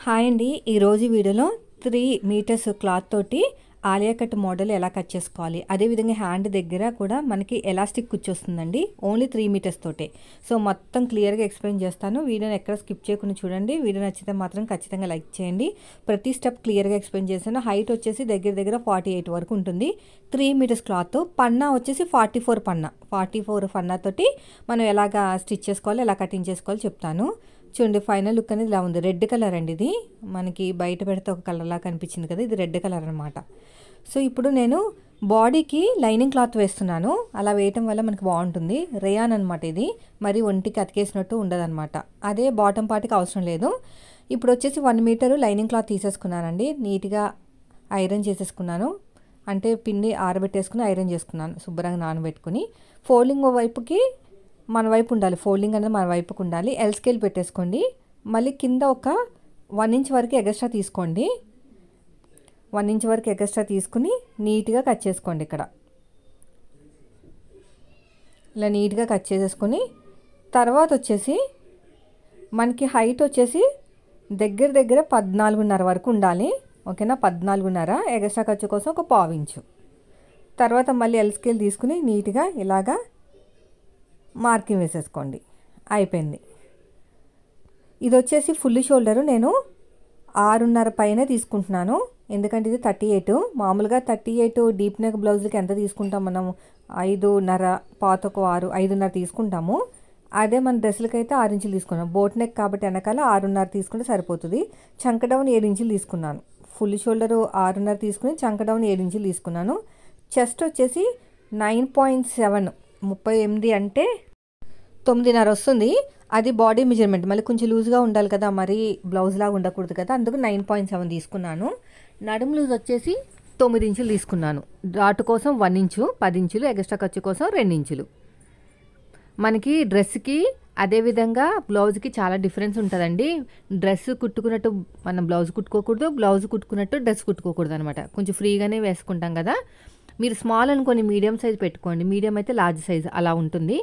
Hi అండి, ఈరోజు వీడియోలో 3 మీటర్స్ క్లాత్ తోటి ఆలియా కట్ మోడల్ ఎలా కట్ చేసుకోవాలి, అదేవిధంగా హ్యాండ్ దగ్గర కూడా మనకి ఎలాస్టిక్ కుచ్చొస్తుందండి. ఓన్లీ 3 మీటర్స్ తోటే. సో మొత్తం క్లియర్గా ఎక్స్ప్లెయిన్ చేస్తాను. వీడియోని ఎక్కడ స్కిప్ చేయకుండా చూడండి. వీడియో నచ్చితే మాత్రం ఖచ్చితంగా లైక్ చేయండి. ప్రతి స్టెప్ క్లియర్గా ఎక్స్ప్లెయిన్ చేశాను. హైట్ వచ్చేసి దగ్గర 48 వరకు ఉంటుంది. 3 మీటర్స్ క్లాత్. పన్నా వచ్చేసి 44 పన్నా తోటి మనం ఎలాగా స్టిచ్ చేసుకోవాలి, ఎలా కటింగ్ చేసుకోవాలి చెప్తాను. చూడండి, ఫైనల్ లుక్ అనేది ఇలా ఉంది. రెడ్ కలర్ అండి ఇది. మనకి బయట పెడితే ఒక కలర్లా కనిపించింది కదా, ఇది రెడ్ కలర్ అనమాట. సో ఇప్పుడు నేను బాడీకి లైనింగ్ క్లాత్ వేస్తున్నాను. అలా వేయటం వల్ల మనకి బాగుంటుంది. రేయాన్ అనమాట ఇది. మరి ఒంటికి అతికేసినట్టు ఉండదన్నమాట. అదే బాటమ్ పార్ట్కి అవసరం లేదు. ఇప్పుడు వచ్చేసి 1 మీటరు లైనింగ్ క్లాత్ తీసేసుకున్నానండి. నీట్గా ఐరన్ చేసేసుకున్నాను. అంటే పిండి ఆరబెట్టేసుకుని ఐరన్ చేసుకున్నాను శుభ్రంగా నానబెట్టుకుని. ఫోల్డింగ్ వైపుకి మన వైపు ఉండాలి. ఫోల్డింగ్ అనేది మన వైపుకు ఉండాలి. ఎల్ స్కేల్ పెట్టేసుకోండి. మళ్ళీ కింద ఒక 1 ఇంచ్ వరకు ఎగస్ట్రా తీసుకోండి. 1 ఇంచ్ వరకు ఎగస్ట్రా తీసుకుని నీట్గా కట్ చేసుకోండి. ఇక్కడ ఇలా నీట్గా కట్ చేసేసుకొని తర్వాత వచ్చేసి మనకి హైట్ వచ్చేసి దగ్గర 14.5 వరకు ఉండాలి. ఓకేనా, 14.5 ఎగస్ట్రా ఖర్చు కోసం ఒక 1/4 ఇంచు. తర్వాత మళ్ళీ ఎల్ స్కేల్ తీసుకుని నీట్గా ఇలాగా మార్కింగ్ వేసేసుకోండి. అయిపోయింది. ఇది వచ్చేసి ఫుల్ షోల్డరు. నేను 6.5 పైన తీసుకుంటున్నాను. ఎందుకంటే ఇది 38. మామూలుగా 38 డీప్ నెక్ బ్లౌజులకి ఎంత తీసుకుంటాం మనం? 5.5 పాతకు 6, 5.5 తీసుకుంటాము. అదే మన డ్రెస్సులకి అయితే 6 ఇంచులు తీసుకున్నాం. బోట్ నెక్ కాబట్టి వెనకాల 6.5 తీసుకుంటే సరిపోతుంది. చంక డౌన్ 7 ఇంచులు తీసుకున్నాను. ఫుల్ షోల్డరు 6.5 తీసుకుని చంక డౌన్ 7 ఇంచులు తీసుకున్నాను. చెస్ట్ వచ్చేసి 9.7, 38 అంటే 9.5 వస్తుంది. అది బాడీ మెజర్మెంట్. మళ్ళీ కొంచెం లూజ్గా ఉండాలి కదా, మరి బ్లౌజ్ లాగా ఉండకూడదు కదా, అందుకు 9.7 తీసుకున్నాను. నడుము లూజ్ వచ్చేసి 9 ఇంచులు తీసుకున్నాను. డాట్ కోసం 1 ఇంచు, 10 ఇంచులు, ఎక్స్ట్రా ఖర్చు కోసం 2 ఇంచులు. మనకి డ్రెస్కి అదేవిధంగా బ్లౌజ్కి చాలా డిఫరెన్స్ ఉంటుందండి. డ్రెస్ కుట్టుకున్నట్టు మనం బ్లౌజ్ కుట్టుకోకూడదు, బ్లౌజ్ కుట్టుకున్నట్టు డ్రెస్ కుట్టుకోకూడదు అనమాట. కొంచెం ఫ్రీగానే వేసుకుంటాం కదా. మీరు స్మాల్ అనుకోని మీడియం సైజ్ పెట్టుకోండి. మీడియం అయితే లార్జ్ సైజ్ అలా ఉంటుంది.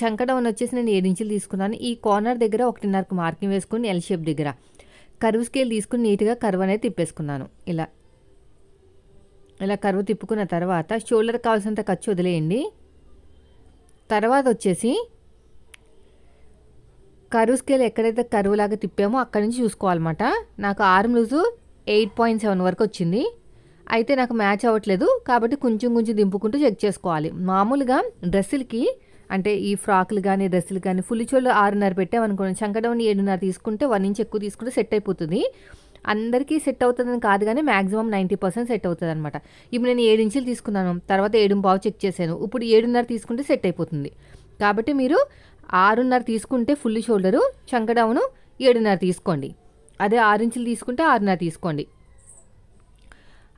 చంక డౌన్ వచ్చేసి నేను 7 ఇంచులు తీసుకున్నాను. ఈ కార్నర్ దగ్గర 1.5 మార్కింగ్ వేసుకుని ఎల్ షేప్ దగ్గర కర్వ్ స్కేల్ తీసుకుని నీట్గా కర్వ్ అనేది తిప్పేసుకున్నాను. ఇలా కర్వ్ తిప్పుకున్న తర్వాత షోల్డర్ కావాల్సినంత ఖర్చు వదిలేయండి. తర్వాత వచ్చేసి కర్వ్ స్కేల్ ఎక్కడైతే కర్వ్ లాగా తిప్పామో అక్కడి నుంచి చూసుకోవాలన్నమాట. నాకు ఆర్మ్ లూజు 8.7 వరకు వచ్చింది. అయితే నాకు మ్యాచ్ అవ్వట్లేదు కాబట్టి కొంచెం దింపుకుంటూ చెక్ చేసుకోవాలి. మామూలుగా డ్రెస్సులకి అంటే ఈ ఫ్రాక్లు కానీ డ్రెస్సులు కానీ ఫుల్ షోల్డర్ 6.5 పెట్టామనుకోండి, చంక డౌన్ 7.5 తీసుకుంటే 1 ఇంచ్ ఎక్కువ తీసుకుంటే సెట్ అయిపోతుంది. అందరికీ సెట్ అవుతుందని కాదు కానీ మ్యాక్సిమం 90% సెట్ అవుతుంది అనమాట. ఇప్పుడు నేను 7 ఇంచులు తీసుకున్నాను, తర్వాత 7.5 చెక్ చేశాను. ఇప్పుడు 7.5 తీసుకుంటే సెట్ అయిపోతుంది. కాబట్టి మీరు 6.5 తీసుకుంటే ఫుల్ షోల్డరు, చంక డౌను 7.5 తీసుకోండి. అదే 6 ఇంచులు తీసుకుంటే 6.5 తీసుకోండి.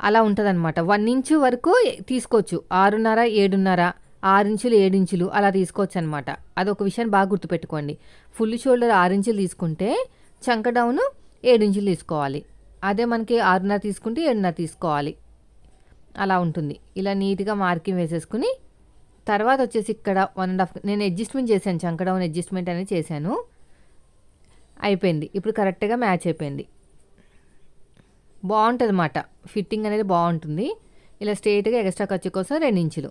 అలా ఉంటుంది అనమాట. 1 ఇంచు వరకు తీసుకోవచ్చు. 6.5, 7.5, 6 ఇంచులు, 7 ఇంచులు అలా తీసుకోవచ్చు అనమాట. అదొక విషయాన్ని బాగా గుర్తుపెట్టుకోండి. ఫుల్ షోల్డర్ 6 ఇంచులు తీసుకుంటే చంక డౌను 7 ఇంచులు తీసుకోవాలి. అదే మనకి 6.5 తీసుకుంటే 7.5 తీసుకోవాలి. అలా ఉంటుంది. ఇలా నీట్గా మార్కింగ్ వేసేసుకుని తర్వాత వచ్చేసి ఇక్కడ 1.5 నేను అడ్జస్ట్మెంట్ చేశాను. చంక డౌన్ అడ్జస్ట్మెంట్ అనేది చేశాను. అయిపోయింది. ఇప్పుడు కరెక్ట్గా మ్యాచ్ అయిపోయింది. బాగుంటుంది అన్నమాట. ఫిట్టింగ్ అనేది బాగుంటుంది. ఇలా స్ట్రైట్గా ఎక్స్ట్రా ఖర్చు కోసం 2 ఇంచులు.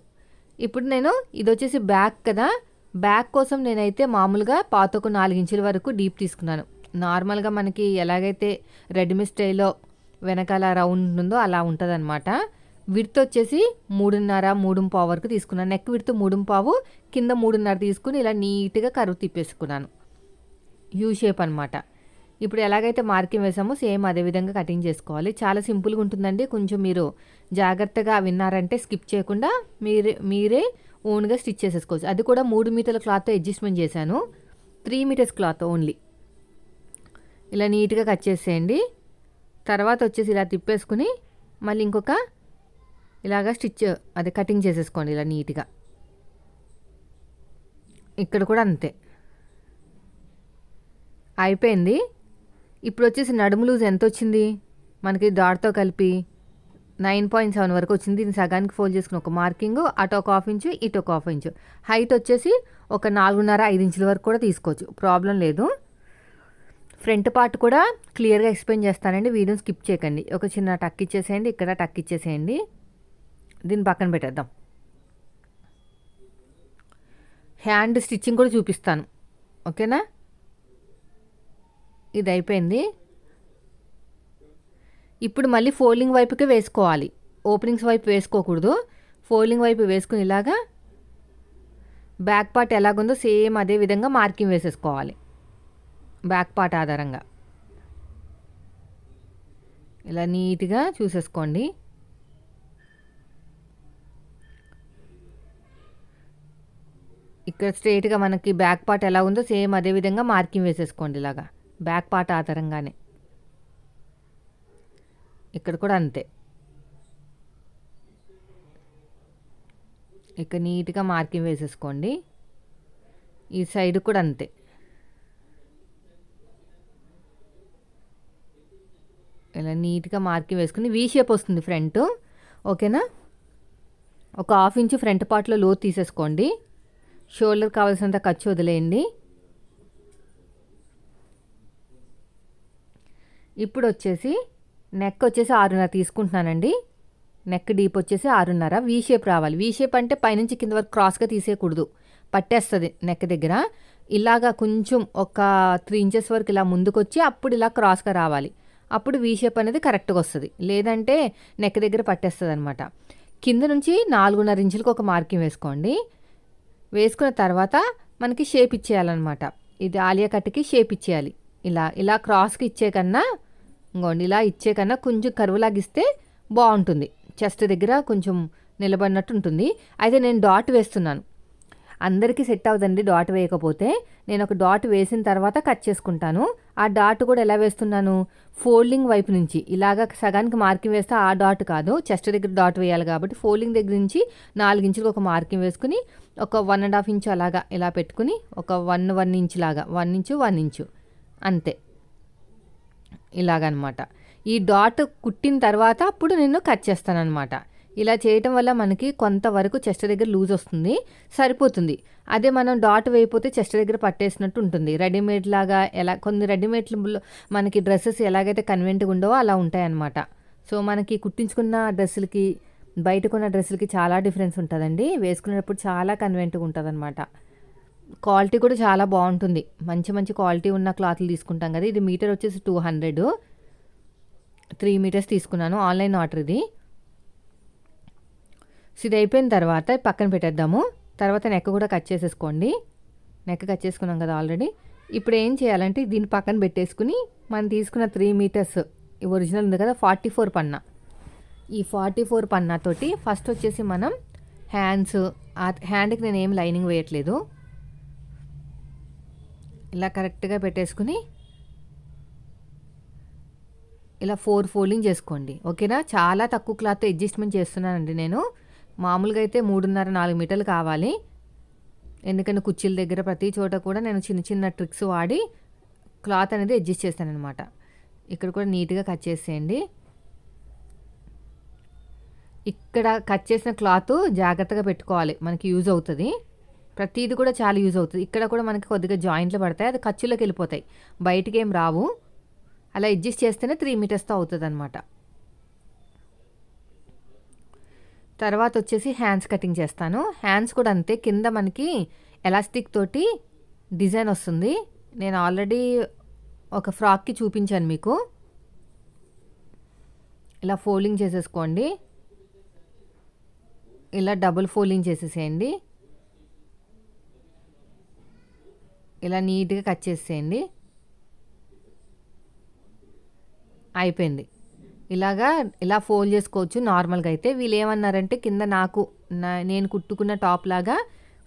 ఇప్పుడు నేను ఇది వచ్చేసి బ్యాక్ కదా, బ్యాక్ కోసం నేనైతే మామూలుగా పాతకు 4 ఇంచుల వరకు డీప్ తీసుకున్నాను. నార్మల్గా మనకి ఎలాగైతే రెడీమేడ్ స్టైల్లో వెనకాల రౌండ్ ఉందో అలా ఉంటుంది అనమాట. విడ్త్ వచ్చేసి 3.5, 3.5 వరకు తీసుకున్నాను. నెక్ విడ్త్ 3.5, కింద 3.5 తీసుకుని ఇలా నీట్గా కర్వ్ తిప్పేసుకున్నాను. యూ షేప్ అనమాట. ఇప్పుడు ఎలాగైతే మార్కింగ్ వేసామో సేమ్ అదే విధంగా కటింగ్ చేసుకోవాలి. చాలా సింపుల్గా ఉంటుందండి. కొంచెం మీరు జాగ్రత్తగా విన్నారంటే స్కిప్ చేయకుండా మీరే ఓన్గా స్టిచ్ చేసేసుకోవచ్చు. అది కూడా 3 మీటర్ల క్లాత్తో అడ్జస్ట్మెంట్ చేశాను. 3 మీటర్స్ క్లాత్ ఓన్లీ. ఇలా నీట్గా కట్ చేసేయండి. తర్వాత వచ్చేసి ఇలా తిప్పేసుకుని మళ్ళీ ఇంకొక ఇలాగా స్టిచ్ అదే కటింగ్ చేసేసుకోండి ఇలా నీట్గా. ఇక్కడ కూడా అంతే. అయిపోయింది. ఇప్పుడు వచ్చేసి నడుము లూజ్ ఎంత వచ్చింది మనకి? డాట్తో కలిపి 9.7 వరకు వచ్చింది. దీన్ని సగానికి ఫోల్డ్ చేసుకుని ఒక మార్కింగ్, అటు ఒక 1/2 ఇంచు, ఇటు ఒక 1/2 ఇంచు. హైట్ వచ్చేసి ఒక 4.5, 5 ఇంచుల వరకు కూడా తీసుకోవచ్చు, ప్రాబ్లం లేదు. ఫ్రంట్ పార్ట్ కూడా క్లియర్గా ఎక్స్ప్లెయిన్ చేస్తానండి, వీడియోని స్కిప్ చేయకండి. ఒక చిన్న టక్ ఇచ్చేసేయండి, ఇక్కడ టక్ ఇచ్చేసేయండి. దీన్ని పక్కన పెట్టేద్దాం. హ్యాండ్ స్టిచ్చింగ్ కూడా చూపిస్తాను, ఓకేనా. ఇది అయిపోయింది. ఇప్పుడు మళ్ళీ ఫోల్డింగ్ వైపుకే వేసుకోవాలి, ఓపెనింగ్స్ వైపు వేసుకోకూడదు. ఫోల్డింగ్ వైపు వేసుకుని ఇలాగా బ్యాక్ పార్ట్ ఎలాగుందో సేమ్ అదే విధంగా మార్కింగ్ వేసేసుకోవాలి. బ్యాక్ పార్ట్ ఆధారంగా ఇలా నీట్గా చూసేసుకోండి. ఇక్కడ స్ట్రైట్గా మనకి బ్యాక్ పార్ట్ ఎలా ఉందో సేమ్ అదే విధంగా మార్కింగ్ వేసేసుకోండి, ఇలాగా బ్యాక్ పార్ట్ ఆధారంగానే. ఇక్కడ కూడా అంతే, ఇక్కడ నీట్గా మార్కింగ్ వేసేసుకోండి. ఈ సైడ్ కూడా అంతే. ఇలా నీట్గా మార్కింగ్ వేసుకుని వీ షేప్ వస్తుంది ఫ్రంట్, ఓకేనా. ఒక 1/2 ఇంచు ఫ్రంట్ పార్ట్లో లోతు తీసేసుకోండి. షోల్డర్ కావాల్సినంత ఖర్చు వదిలేయండి. ఇప్పుడు వచ్చేసి నెక్ వచ్చేసి 6.5 తీసుకుంటున్నానండి. నెక్ డీప్ వచ్చేసి 6.5. వీ షేప్ రావాలి. వీ షేప్ అంటే పైనుంచి కింద వరకు క్రాస్గా తీసేయకూడదు, పట్టేస్తుంది నెక్ దగ్గర. ఇలాగా కొంచెం ఒక 3 ఇంచెస్ వరకు ఇలా ముందుకు వచ్చి అప్పుడు ఇలా క్రాస్గా రావాలి. అప్పుడు వీ షేప్ అనేది కరెక్ట్గా వస్తుంది, లేదంటే నెక్ దగ్గర పట్టేస్తుంది అనమాట. కింద నుంచి 4.5 ఇంచులకు ఒక మార్కింగ్ వేసుకోండి. వేసుకున్న తర్వాత మనకి షేప్ ఇచ్చేయాలన్నమాట. ఇది ఆలియా కట్కి షేప్ ఇచ్చేయాలి. ఇలా ఇలా క్రాస్కి ఇచ్చే కన్నా, ఇంకోండి ఇలా ఇచ్చే కన్నా కొంచెం కరువులాగా ఇస్తే బాగుంటుంది. చెస్ట్ దగ్గర కొంచెం నిలబడినట్టు ఉంటుంది. అయితే నేను డాట్ వేస్తున్నాను, అందరికీ సెట్ అవ్వదండి డాట్ వేయకపోతే. నేను ఒక డాట్ వేసిన తర్వాత కట్ చేసుకుంటాను. ఆ డాట్ కూడా ఎలా వేస్తున్నాను, ఫోల్డింగ్ వైపు నుంచి ఇలాగ సగానికి మార్కింగ్ వేస్తే ఆ డాట్ కాదు, చెస్ట్ దగ్గర డాట్ వేయాలి కాబట్టి ఫోల్డింగ్ దగ్గర నుంచి 4 ఇంచులకు ఒక మార్కింగ్ వేసుకుని ఒక 1.5 ఇంచు అలాగా ఇలా పెట్టుకుని ఒక 1 ఇంచ్ లాగా 1 ఇంచు 1 ఇంచు అంతే, ఇలాగనమాట. ఈ డాట్ కుట్టిన తర్వాత అప్పుడు నేను కట్ చేస్తాను అనమాట. ఇలా చేయటం వల్ల మనకి కొంతవరకు చెస్ట్ దగ్గర లూజ్ వస్తుంది, సరిపోతుంది. అదే మనం డాట్ వేయకపోతే చెస్ట్ దగ్గర పట్టేసినట్టు ఉంటుంది. రెడీమేడ్ లాగా ఎలా కొన్ని రెడీమేడ్లో మనకి డ్రెస్సెస్ ఎలాగైతే కన్వెంట్గా ఉండవో అలా ఉంటాయన్నమాట. సో మనకి కుట్టించుకున్న డ్రెస్సులకి బయటకున్న డ్రెస్సులకి చాలా డిఫరెన్స్ ఉంటుందండి. వేసుకునేటప్పుడు చాలా కన్వెంట్గా ఉంటుంది అనమాట. క్వాలిటీ కూడా చాలా బాగుంటుంది. మంచి మంచి క్వాలిటీ ఉన్న క్లాత్లు తీసుకుంటాం కదా. ఇది మీటర్ వచ్చేసి 200, 3 మీటర్స్ తీసుకున్నాను, ఆన్లైన్ ఆర్డర్ ఇది. సో ఇది అయిపోయిన తర్వాత పక్కన పెట్టేద్దాము. తర్వాత నెక్ కూడా కట్ చేసేసుకోండి. నెక్ కట్ చేసుకున్నాం కదా ఆల్రెడీ. ఇప్పుడు ఏం చేయాలంటే దీన్ని పక్కన పెట్టేసుకుని మనం తీసుకున్న 3 మీటర్స్ ఒరిజినల్ ఉంది కదా 44 పన్నా, ఈ 44 పన్నాతోటి ఫస్ట్ వచ్చేసి మనం హ్యాండ్కి నేను ఏం లైనింగ్ వేయట్లేదు, ఇలా కరెక్ట్గా పెట్టేసుకుని ఇలా 4 ఫోల్డింగ్ చేసుకోండి, ఓకేనా. చాలా తక్కువ క్లాత్ అడ్జస్ట్మెంట్ చేస్తున్నానండి నేను. మామూలుగా అయితే 3.5-4 మీటర్లు కావాలి. ఎందుకంటే కుర్చీల దగ్గర ప్రతి చోట కూడా నేను చిన్న చిన్న ట్రిక్స్ వాడి క్లాత్ అనేది అడ్జస్ట్ చేస్తాను అనమాట. ఇక్కడ కూడా నీట్గా కట్ చేసేయండి. ఇక్కడ కట్ చేసిన క్లాత్ జాగ్రత్తగా పెట్టుకోవాలి, మనకి యూజ్ అవుతుంది. ప్రతిది కూడా చాలా యూజ్ అవుతుంది. ఇక్కడ కూడా మనకి కొద్దిగా జాయింట్లు పడతాయి, అది ఖర్చులోకి వెళ్ళిపోతాయి, బయటికి ఏం రావు. అలా అడ్జస్ట్ చేస్తేనే 3 మీటర్స్తో అవుతుంది అనమాట. తర్వాత వచ్చేసి హ్యాండ్స్ కటింగ్ చేస్తాను. హ్యాండ్స్ కూడా అంతే, కింద మనకి ఎలాస్టిక్ తోటి డిజైన్ వస్తుంది. నేను ఆల్రెడీ ఒక ఫ్రాక్కి చూపించాను మీకు. ఇలా ఫోల్డింగ్ చేసేసుకోండి, ఇలా డబుల్ ఫోల్డింగ్ చేసేసేయండి, ఇలా నీట్గా కట్ చేసేయండి. అయిపోయింది. ఇలాగా ఇలా ఫోల్డ్ చేసుకోవచ్చు నార్మల్గా అయితే. వీళ్ళు ఏమన్నారంటే కింద నేను కుట్టుకున్న టాప్ లాగా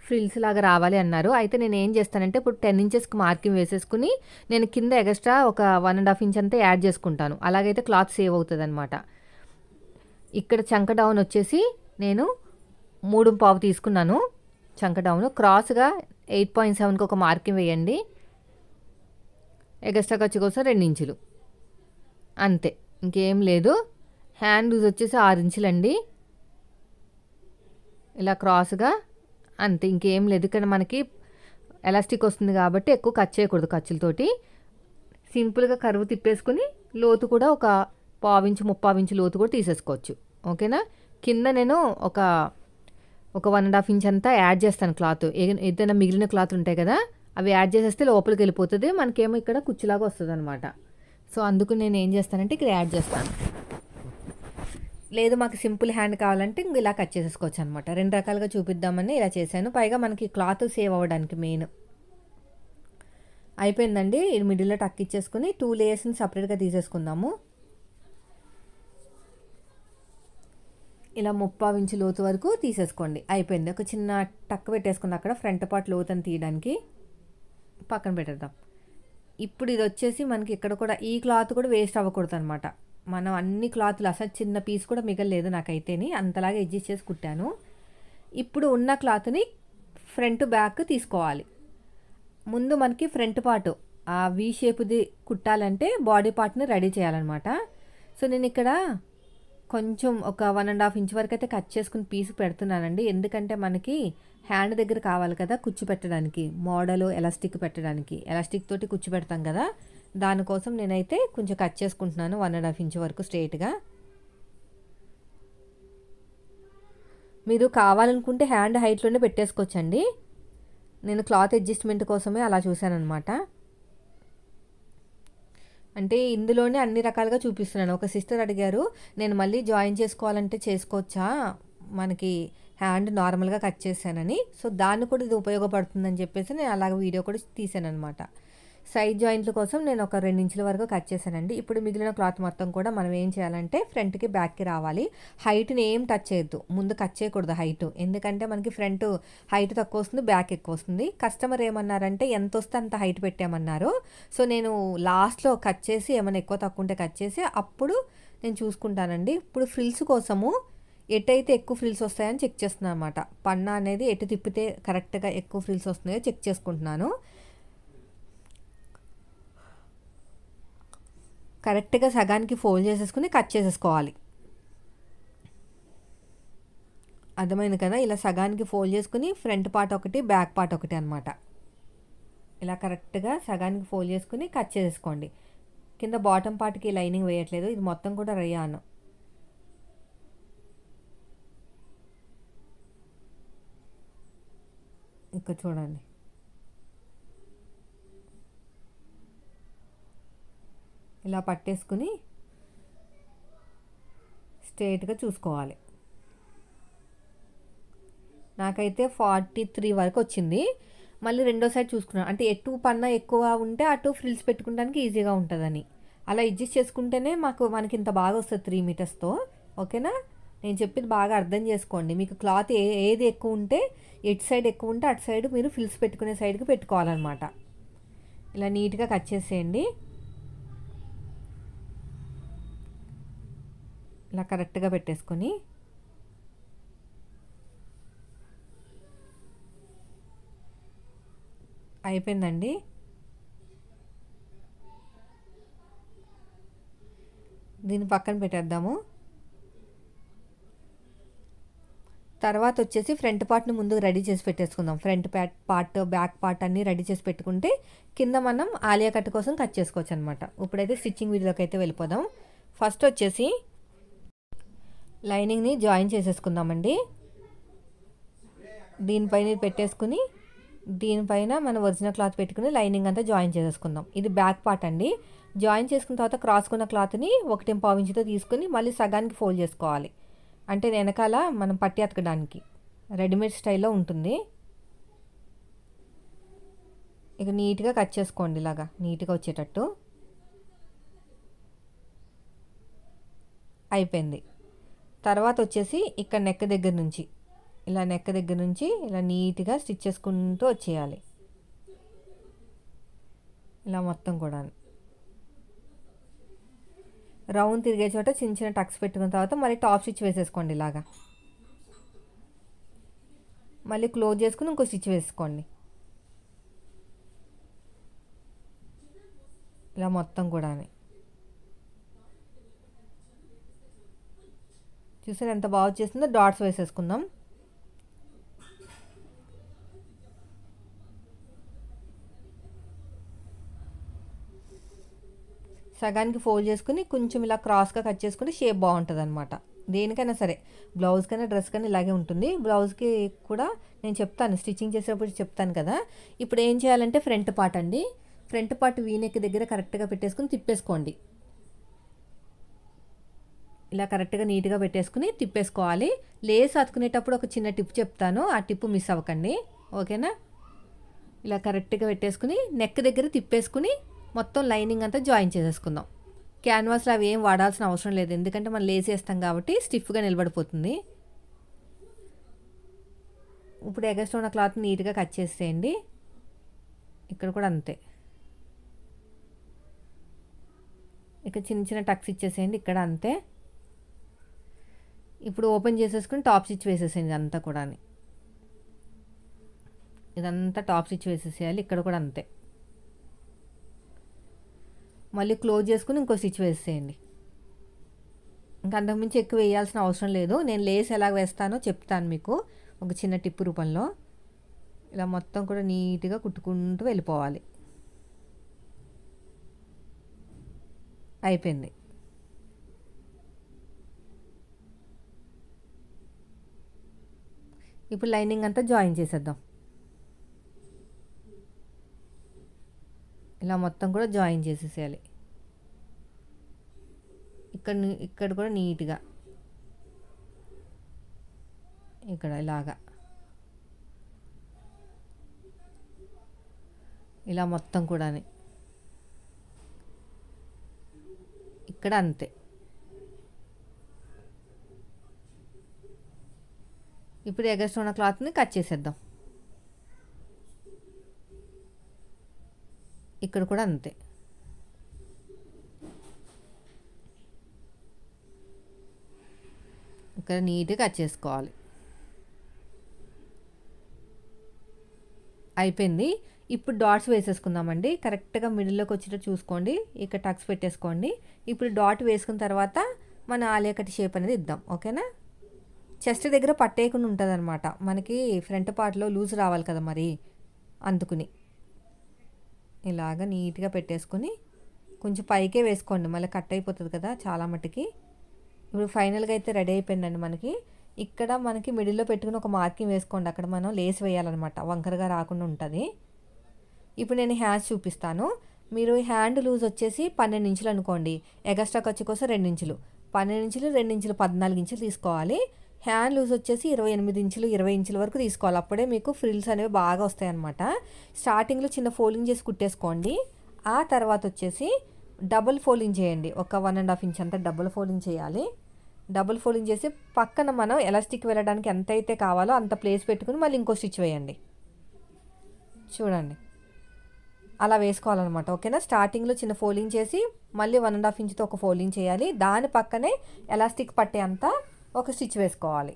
ఫ్రిల్స్ లాగా రావాలి అన్నారు. అయితే నేను ఏం చేస్తానంటే ఇప్పుడు 10 ఇంచెస్కి మార్కింగ్ వేసేసుకుని నేను కింద ఎక్స్ట్రా ఒక 1.5 ఇంచ్ అంతా యాడ్ చేసుకుంటాను. అలాగైతే క్లాత్ సేవ్ అవుతుంది అనమాట. ఇక్కడ చంక డౌన్ వచ్చేసి నేను 3.5 తీసుకున్నాను. చంక డౌన్ క్రాస్గా 8.7కి ఒక మార్కింగ్ వేయండి. ఎక్స్ట్రా ఖర్చు కోసం 2 ఇంచులు అంతే, ఇంకేం లేదు. హ్యాండ్ లూజ్ వచ్చేసి 6 ఇంచులండి, ఇలా క్రాస్గా అంతే, ఇంకేం లేదు. ఇక్కడ మనకి ఎలాస్టిక్ వస్తుంది కాబట్టి ఎక్కువ కట్ చేయకూడదు ఖర్చులతోటి. సింపుల్గా కరువు తిప్పేసుకుని లోతు కూడా ఒక 1/4 ఇంచు 3/4 ఇంచు లోతు కూడా తీసేసుకోవచ్చు. ఓకేనా. కింద నేను ఒక 1.5 ఇంచ్ అంతా యాడ్ చేస్తాను క్లాత్. ఏదైనా మిగిలిన క్లాత్ ఉంటాయి కదా, అవి యాడ్ చేసేస్తే లోపలికి వెళ్ళిపోతుంది, మనకేమో ఇక్కడ కుచ్చులాగా వస్తుంది అనమాట. సో అందుకు నేను ఏం చేస్తానంటే ఇక్కడ యాడ్ చేస్తాను. లేదు మాకు సింపుల్ హ్యాండ్ కావాలంటే ఇంక ఇలా కట్ చేసేసుకోవచ్చు అనమాట. 2 రకాలుగా చూపిద్దామని ఇలా చేశాను. పైగా మనకి క్లాత్ సేవ్ అవ్వడానికి మెయిన్. అయిపోయిందండి. ఇది మిడిల్లో టక్ ఇచ్చేసుకుని 2 లేయర్స్ని సపరేట్గా తీసేసుకుందాము. ఇలా 3/4 ఇంచు లోతు వరకు తీసేసుకోండి. అయిపోయింది. ఒక చిన్న టక్ పెట్టేసుకుని అక్కడ ఫ్రంట్ పార్ట్ లోతని తీయడానికి పక్కన పెట్టేద్దాం. ఇప్పుడు ఇది వచ్చేసి మనకి ఇక్కడ కూడా ఈ క్లాత్ కూడా వేస్ట్ అవ్వకూడదు అనమాట. మనం అన్ని క్లాత్లు అసలు చిన్న పీస్ కూడా మిగలలేదు నాకైతేని, అంతలాగా అడ్జస్ట్ చేసి కుట్టాను. ఇప్పుడు ఉన్న క్లాత్ని ఫ్రంట్ బ్యాక్ తీసుకోవాలి. ముందు మనకి ఫ్రంట్ పార్ట్ ఆ వీ షేప్ది కుట్టాలంటే బాడీ పార్ట్ని రెడీ చేయాలన్నమాట. సో నేను ఇక్కడ కొంచెం ఒక 1.5 ఇంచ్ వరకు అయితే కట్ చేసుకుని పీస్ పెడుతున్నానండి. ఎందుకంటే మనకి హ్యాండ్ దగ్గర కావాలి కదా కుచ్చు పెట్టడానికి, మోడల్ ఎలాస్టిక్ పెట్టడానికి, ఎలాస్టిక్ తోటి కుచ్చు పెడతాం కదా, దానికోసం నేనైతే కొంచెం కట్ చేసుకుంటున్నాను 1.5 ఇంచ్ వరకు స్ట్రైట్గా. మీరు కావాలనుకుంటే హ్యాండ్ హైట్లోనే పెట్టేసుకోవచ్చండి. నేను క్లాత్ అడ్జస్ట్మెంట్ కోసమే అలా చూశానమాట. అంటే ఇందులోనే అన్ని రకాలుగా చూపిస్తున్నాను. ఒక సిస్టర్ అడిగారు, నేను మళ్ళీ జాయిన్ చేసుకోవాలంటే చేసుకోవచ్చా, మనకి హ్యాండ్ నార్మల్గా కట్ చేశానని. సో దాన్ని కూడా ఇది ఉపయోగపడుతుందని చెప్పేసి నేను అలాగ వీడియో కూడా తీసాను అనమాట. సైడ్ జాయింట్ల కోసం నేను ఒక 2 ఇంచుల వరకు కట్ చేశానండి. ఇప్పుడు మిగిలిన క్లాత్ మొత్తం కూడా మనం ఏం చేయాలంటే ఫ్రంట్కి బ్యాక్కి రావాలి. హైట్ని ఏం టచ్ చేయొద్దు, ముందు కట్ చేయకూడదు హైట్. ఎందుకంటే మనకి ఫ్రంట్ హైట్ తక్కువ వస్తుంది, బ్యాక్ ఎక్కువ వస్తుంది. కస్టమర్ ఏమన్నారంటే ఎంత వస్తే అంత హైట్ పెట్టామన్నారు. సో నేను లాస్ట్లో కట్ చేసి ఏమైనా ఎక్కువ తక్కువ ఉంటే కట్ చేసి అప్పుడు నేను చూసుకుంటానండి. ఇప్పుడు ఫ్రిల్స్ కోసము ఎటైతే ఎక్కువ ఫ్రిల్స్ వస్తాయని చెక్ చేస్తున్నాను అనమాట. పన్నా అనేది ఎటు తిప్పితే కరెక్ట్గా ఎక్కువ ఫ్రిల్స్ వస్తున్నాయో చెక్ చేసుకుంటున్నాను. కరెక్ట్గా సగానికి ఫోల్డ్ చేసేసుకుని కట్ చేసేసుకోవాలి. అర్థమైంది కదా. ఇలా సగానికి ఫోల్డ్ చేసుకుని ఫ్రంట్ పార్ట్ ఒకటి బ్యాక్ పార్ట్ ఒకటి అనమాట. ఇలా కరెక్ట్గా సగానికి ఫోల్డ్ చేసుకుని కట్ చేసేసుకోండి. కింద బాటమ్ పార్ట్కి లైనింగ్ వేయట్లేదు, ఇది మొత్తం కూడా రయాను. ఇక్కడ చూడండి, ఇలా పట్టేసుకుని స్ట్రైట్గా చూసుకోవాలి. నాకైతే 43 వరకు వచ్చింది. మళ్ళీ రెండో సైడ్ చూసుకున్నాను, అంటే ఎటు పన్నా ఎక్కువ ఉంటే అటు ఫ్రిల్స్ పెట్టుకోవడానికి ఈజీగా ఉంటుందని. అలా అడ్జస్ట్ చేసుకుంటేనే మనకి ఇంత బాగా వస్తుంది 3 మీటర్స్తో. ఓకేనా. నేను చెప్పింది బాగా అర్థం చేసుకోండి. మీకు క్లాత్ ఏది ఎక్కువ ఉంటే, ఎటు సైడ్ ఎక్కువ ఉంటే అటు సైడ్ మీరు ఫ్రిల్స్ పెట్టుకునే సైడ్కి పెట్టుకోవాలన్నమాట. ఇలా నీట్గా కట్ చేసేయండి. ఇలా కరెక్ట్గా పెట్టేసుకొని అయిపోయిందండి. దీన్ని పక్కన పెట్టేద్దాము. తర్వాత వచ్చేసి ఫ్రంట్ పార్ట్ని ముందు రెడీ చేసి పెట్టేసుకుందాం. ఫ్రంట్ పార్ట్ బ్యాక్ పార్ట్ అన్నీ రెడీ చేసి పెట్టుకుంటే కింద మనం ఆలియా కట్ కోసం కట్ చేసుకోవచ్చు అనమాట. ఇప్పుడైతే స్టిచ్చింగ్ వీడియోకి అయితే వెళ్ళిపోదాం. ఫస్ట్ వచ్చేసి లైనింగ్ని జాయిన్ చేసేసుకుందామండి. దీనిపైన పెట్టేసుకుని దీనిపైన మనం ఒరిజినల్ క్లాత్ పెట్టుకుని లైనింగ్ అంతా జాయిన్ చేసేసుకుందాం. ఇది బ్యాక్ పార్ట్ అండి. జాయిన్ చేసుకున్న తర్వాత క్రాస్కున్న క్లాత్ని 1.5 ఇంచుతో తీసుకుని మళ్ళీ సగానికి ఫోల్డ్ చేసుకోవాలి. అంటే వెనకాల మనం పట్టి అతకడానికి రెడీమేడ్ స్టైల్లో ఉంటుంది. ఇక నీట్గా కట్ చేసుకోండి, ఇలాగా నీట్గా వచ్చేటట్టు. అయిపోయింది. తర్వాత వచ్చేసి ఇక్కడ నెక్ దగ్గర నుంచి ఇలా నీట్గా స్టిచ్ చేసుకుంటూ వచ్చేయాలి. ఇలా మొత్తం కూడా రౌండ్ తిరిగే చోట చిన్న చిన్న టక్స్ పెట్టుకున్న తర్వాత మళ్ళీ టాప్ స్టిచ్ వేసేసుకోండి. ఇలాగా మళ్ళీ క్లోజ్ చేసుకుని ఇంకో స్టిచ్ వేసుకోండి. ఇలా మొత్తం కూడా చూసారు ఎంత బాగా వచ్చేసిందో. డాట్స్ వేసేసుకుందాం. సగానికి ఫోల్డ్ చేసుకుని కొంచెం ఇలా క్రాస్గా కట్ చేసుకుంటే షేప్ బాగుంటుంది అనమాట. దేనికైనా సరే, బ్లౌజ్కైనా డ్రెస్కైనా ఇలాగే ఉంటుంది. బ్లౌజ్కి కూడా నేను చెప్తాను, స్టిచ్చింగ్ చేసేటప్పుడు చెప్తాను కదా. ఇప్పుడు ఏం చేయాలంటే ఫ్రంట్ పార్ట్ అండి, ఫ్రంట్ పార్ట్ వీనెక్ దగ్గర కరెక్ట్గా పెట్టేసుకుని తిప్పేసుకోండి. ఇలా కరెక్ట్గా నీట్గా పెట్టేసుకుని తిప్పేసుకోవాలి. లేస్ అతుకునేటప్పుడు ఒక చిన్న టిప్ చెప్తాను, ఆ టిప్ మిస్ అవ్వకండి, ఓకేనా. ఇలా కరెక్ట్గా పెట్టేసుకుని నెక్ దగ్గర తిప్పేసుకుని మొత్తం లైనింగ్ అంతా జాయిన్ చేసేసుకుందాం. క్యాన్వాస్లో అవి ఏం వాడాల్సిన అవసరం లేదు, ఎందుకంటే మనం లేస్ వేస్తాం కాబట్టి స్టిఫ్గా నిలబడిపోతుంది. ఇప్పుడు ఎగస్ట్రా ఉన్న క్లాత్ నీట్గా కట్ చేసేయండి. ఇక్కడ కూడా అంతే, ఇక్కడ చిన్న చిన్న టక్స్ ఇచ్చేసేయండి, ఇక్కడ అంతే. ఇప్పుడు ఓపెన్ చేసేసుకుని టాప్ స్టిచ్ వేసేసేయండి అంతా కూడా. ఇదంతా టాప్ స్టిచ్ వేసేసేయాలి, ఇక్కడ కూడా అంతే. మళ్ళీ క్లోజ్ చేసుకుని ఇంకో స్టిచ్ వేసేయండి. ఇంకా అంతకుమించి ఎక్కువ వేయాల్సిన అవసరం లేదు. నేను లేస్ ఎలా వేస్తానో చెప్తాను మీకు ఒక చిన్న టిప్ రూపంలో. ఇలా మొత్తం కూడా నీట్గా కుట్టుకుంటూ వెళ్ళిపోవాలి. అయిపోయింది. ఇప్పుడు లైనింగ్ అంతా జాయిన్ చేసేద్దాం. ఇలా మొత్తం కూడా జాయిన్ చేసేసేయాలి. ఇక్కడ కూడా నీట్గా ఇక్కడ ఇలాగా ఇలా మొత్తం కూడా ఇక్కడ అంతే. ఇప్పుడు ఎగస్ట్రా ఉన్న క్లాత్ని కట్ చేసేద్దాం. ఇక్కడ కూడా అంతే. ఇక్కడ నీట్గా కట్ చేసుకోవాలి. అయిపోయింది. ఇప్పుడు డాట్స్ వేసేసుకుందామండి. కరెక్ట్గా మిడిల్లోకి వచ్చేటట్టు చూసుకోండి, ఇక్కడ టక్స్ పెట్టేసుకోండి. ఇప్పుడు డాట్ వేసుకున్న తర్వాత మన ఆలియా కట్ షేప్ అనేది ఇద్దాం, ఓకేనా. చెస్ట్ దగ్గర పట్టేయకుండా ఉంటుంది అనమాట, మనకి ఫ్రంట్ పార్ట్లో లూజ్ రావాలి కదా మరి, అందుకుని ఇలాగ నీట్గా పెట్టేసుకొని కొంచెం పైకే వేసుకోండి, మళ్ళీ కట్ అయిపోతుంది కదా చాలా మట్టుకి. ఇప్పుడు ఫైనల్గా అయితే రెడీ అయిపోయిందండి మనకి. ఇక్కడ మనకి మిడిల్లో పెట్టుకుని ఒక మార్కింగ్ వేసుకోండి, అక్కడ మనం లేస్ వేయాలన్నమాట, వంకరగా రాకుండా ఉంటుంది. ఇప్పుడు నేను హ్యాండ్స్ చూపిస్తాను. మీరు హ్యాండ్ లూజ్ వచ్చేసి 12 ఇంచులు అనుకోండి, ఎగస్ట్రా ఖర్చు కోసం 2 ఇంచులు, 12 ఇంచులు 2 ఇంచులు 14 ఇంచులు తీసుకోవాలి. హ్యాండ్ లూజ్ వచ్చేసి 28 ఇంచులు 20 ఇంచుల వరకు తీసుకోవాలి, అప్పుడే మీకు ఫ్రిల్స్ అనేవి బాగా వస్తాయి అన్నమాట. స్టార్టింగ్లో చిన్న ఫోల్డింగ్ చేసి కుట్టేసుకోండి. ఆ తర్వాత వచ్చేసి డబుల్ ఫోల్డింగ్ చేయండి, ఒక 1.5 ఇంచ్ అంతా డబుల్ ఫోల్డింగ్ చేయాలి. డబుల్ ఫోల్డింగ్ చేసి పక్కన మనం ఎలాస్టిక్ వెళ్ళడానికి ఎంత అయితే కావాలో అంత ప్లేస్ పెట్టుకుని మళ్ళీ ఇంకో స్టిచ్ వేయండి. చూడండి అలా వేసుకోవాలన్నమాట, ఓకేనా. స్టార్టింగ్లో చిన్న ఫోల్డింగ్ చేసి మళ్ళీ 1.5 ఇంచ్తో ఒక ఫోల్డింగ్ చేయాలి, దాని పక్కనే ఎలాస్టిక్ పట్టే అంతా ఒక స్టిచ్ వేసుకోవాలి.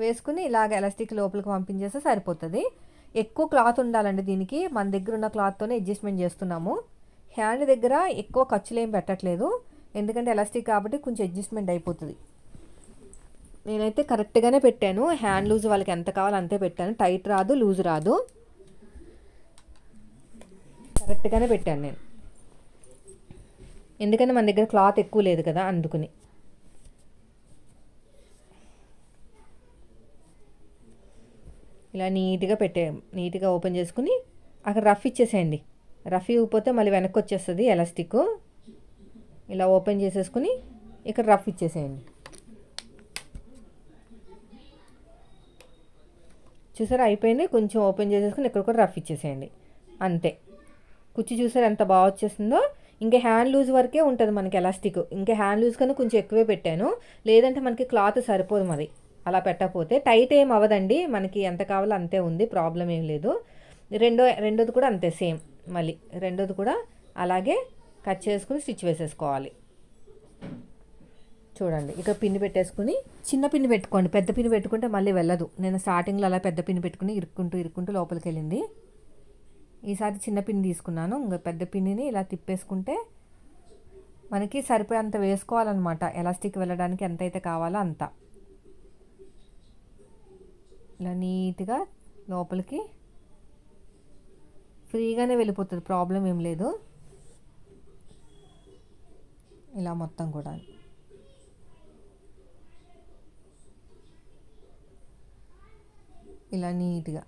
వేసుకుని ఇలాగ ఎలాస్టిక్ లోపలికి పంపించేస్తే సరిపోతుంది. ఎక్కువ క్లాత్ ఉండాలండి దీనికి, మన దగ్గర ఉన్న క్లాత్తోనే అడ్జస్ట్మెంట్ చేస్తున్నాము. హ్యాండ్ దగ్గర ఎక్కువ ఖర్చులు ఏం పెట్టట్లేదు, ఎందుకంటే ఎలాస్టిక్ కాబట్టి కొంచెం అడ్జస్ట్మెంట్ అయిపోతుంది. నేనైతే కరెక్ట్గానే పెట్టాను, హ్యాండ్ లూజ్ వాళ్ళకి ఎంత కావాలో అంతే పెట్టాను, టైట్ రాదు లూజ్ రాదు, కరెక్ట్గానే పెట్టాను నేను, ఎందుకంటే మన దగ్గర క్లాత్ ఎక్కువ లేదు కదా అందుకుని. ఇలా నీట్గా ఓపెన్ చేసుకుని అక్కడ రఫ్ ఇచ్చేసేయండి. రఫ్ ఇవ్వకపోతే మళ్ళీ వెనక్కి వచ్చేస్తుంది ఎలాస్టిక్. ఇలా ఓపెన్ చేసేసుకుని ఇక్కడ రఫ్ ఇచ్చేసేయండి. చూసారా అయిపోయింది. కొంచెం ఓపెన్ చేసేసుకుని ఇక్కడ కూడా రఫ్ ఇచ్చేసేయండి అంతే. కుచ్చి చూసారు ఎంత బాగా వచ్చేసిందో. ఇంకా హ్యాండ్ లూజ్ వరకే ఉంటుంది మనకి ఎలాస్టిక్, ఇంకా హ్యాండ్ లూజ్ కన్నా కొంచెం ఎక్కువే పెట్టాను, లేదంటే మనకి క్లాత్ సరిపోదు మరి అలా పెట్టకపోతే. టైట్ ఏం అవ్వదండి, మనకి ఎంత కావాలో అంతే ఉంది, ప్రాబ్లం ఏం లేదు. రెండోది కూడా అంతే సేమ్, మళ్ళీ రెండోది కూడా అలాగే కట్ చేసుకుని స్టిచ్ వేసేసుకోవాలి. చూడండి ఇక్కడ పిన్ని పెట్టేసుకుని చిన్న పిన్ని పెట్టుకోండి, పెద్ద పిన్ని పెట్టుకుంటే మళ్ళీ వెళ్ళదు. నేను స్టార్టింగ్లో అలా పెద్ద పిన్ని పెట్టుకుని ఇరుక్కుంటూ లోపలికి వెళ్ళింది. ఈసారి చిన్న పిన్ని తీసుకున్నాను, ఇంకా పెద్ద పిన్నిని ఇలా తిప్పేసుకుంటే మనకి సరిపోయేంత వేసుకోవాలన్నమాట, ఎలాస్టిక్ వెళ్ళడానికి ఎంత అయితే కావాలో అంత. ఇలా నీట్గా లోపలికి ఫ్రీగానే వెళ్ళిపోతుంది, ప్రాబ్లం ఏం లేదు. ఇలా మొత్తం కూడా ఇలా నీట్గా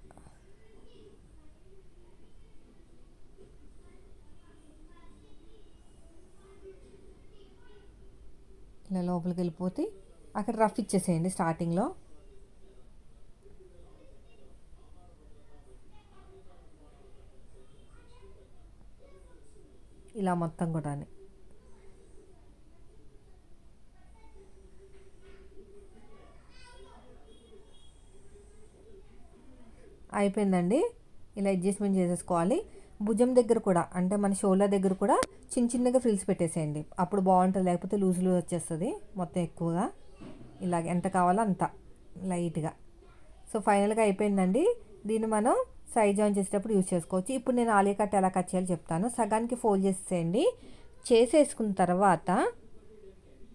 ఇలా లోపలికి వెళ్ళిపోతే అక్కడ రఫ్ ఇచ్చేసేయండి స్టార్టింగ్లో. ఇలా మొత్తం కూడా అయిపోయిందండి. ఇలా అడ్జస్ట్మెంట్ చేసేసుకోవాలి. భుజం దగ్గర కూడా అంటే మన షోల్డర్ దగ్గర కూడా చిన్న చిన్నగా ఫ్రిల్స్ పెట్టేసేయండి, అప్పుడు బాగుంటుంది. లేకపోతే లూజ్ లూజ్ వచ్చేస్తుంది మొత్తం ఎక్కువగా. ఇలాగ ఎంత కావాలో అంత లైట్గా. సో ఫైనల్గా అయిపోయిందండి. దీన్ని మనం సైడ్ జాయిన్ చేసేటప్పుడు యూజ్ చేసుకోవచ్చు. ఇప్పుడు నేను ఆలియా కట్ ఎలా కట్ చేయాలో చెప్తాను. సగానికి ఫోల్డ్ చేసేయండి. చేసేసుకున్న తర్వాత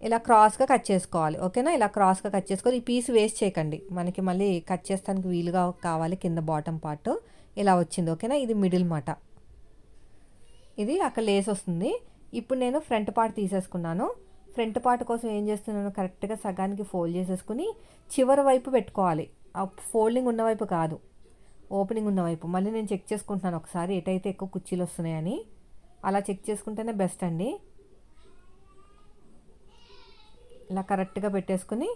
ఇలా క్రాస్గా కట్ చేసుకోవాలి. ఓకేనా, ఇలా క్రాస్గా కట్ చేసుకోవాలి. ఈ పీస్ వేస్ట్ చేయకండి, మనకి మళ్ళీ కట్ చేస్తానికి వీలుగా కావాలి. కింద బాటమ్ పార్ట్ ఇలా వచ్చింది. ఓకేనా, ఇది మిడిల్ మాట, ఇది అక్కడ లేస్ వస్తుంది. ఇప్పుడు నేను ఫ్రంట్ పార్ట్ తీసేసుకున్నాను. ఫ్రంట్ పార్ట్ కోసం ఏం చేస్తున్నాను, కరెక్ట్గా సగానికి ఫోల్డ్ చేసేసుకుని చివరి వైపు పెట్టుకోవాలి. ఆ ఫోల్డింగ్ ఉన్న వైపు కాదు, ఓపెనింగ్ ఉన్న వైపు. మళ్ళీ నేను చెక్ చేసుకుంటున్నాను ఒకసారి ఎటైతే ఎక్కువ కుర్చీలు వస్తున్నాయని. అలా చెక్ చేసుకుంటేనే బెస్ట్ అండి. ఇలా కరెక్ట్గా పెట్టేసుకుని